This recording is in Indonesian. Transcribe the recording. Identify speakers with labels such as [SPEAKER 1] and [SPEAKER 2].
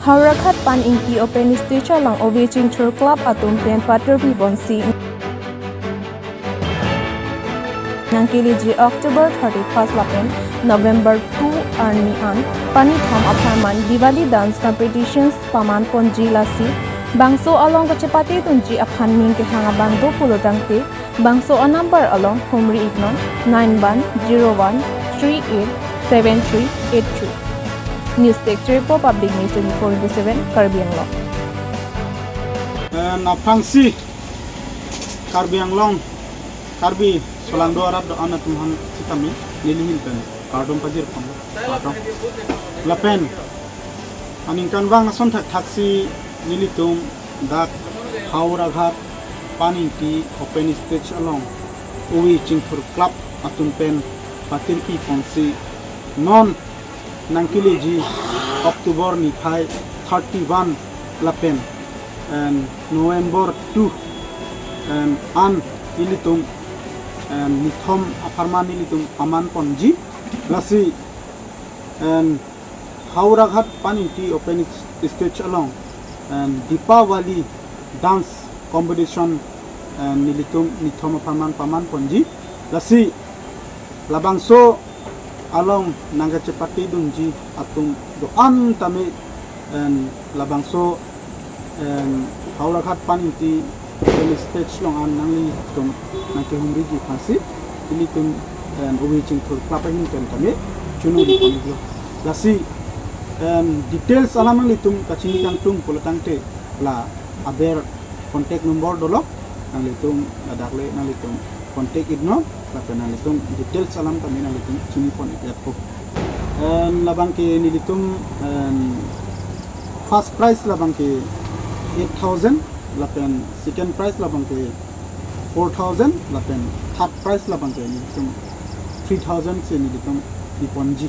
[SPEAKER 1] Howraghat pan Engti open stage along oveching tour club atum pen pater bonsi nangkiliji October 31st Lapen November 2 arni an pani tham aparman Diwali dance competitions PamanPonji lasi bangso along kecepati tunji aphan ning ke hanga bando pulotangte bangso a number along humri ignon 9101387383 News Texture po Public News 24/7 Karbi Anglong.
[SPEAKER 2] Napangsi Karbi Anglong Karbi Solando Arab do ana tumhan sitami nilihin pen kardom pajir pang pato Lapen aningkan bang son taksi nilitum dak Howraghat Engti open stage along uwi chingpur club atun pen patirki ponsi non nangkiliji October ni phai 31 Lapen and November 2 and an ilitum and nithom aparman ilitum PamanPonji lasi and Howraghat Engti open stage along and Dipawali dance competition and nilitum nithom aparman PamanPonji lasi labangso along nangga cepati dunji atum doan tami and labangso and Howraghat Engti stage long an nangi tum nangke humriji pasi ini tum and uweching tur klapahin pen tami chunu di panglo lasi details alamang litum kachini kang tung polatangte la aber contact number dolok nang litum ladakle nang litum contact igno Lapen nalitum details alam kami nalitum sini pon ikat labang ke nilitum first prize labang ke 8,000 Lapen second prize labang ke 4,000 Lapen third prize labang ke nilitum 3,000 se nilitum di ponji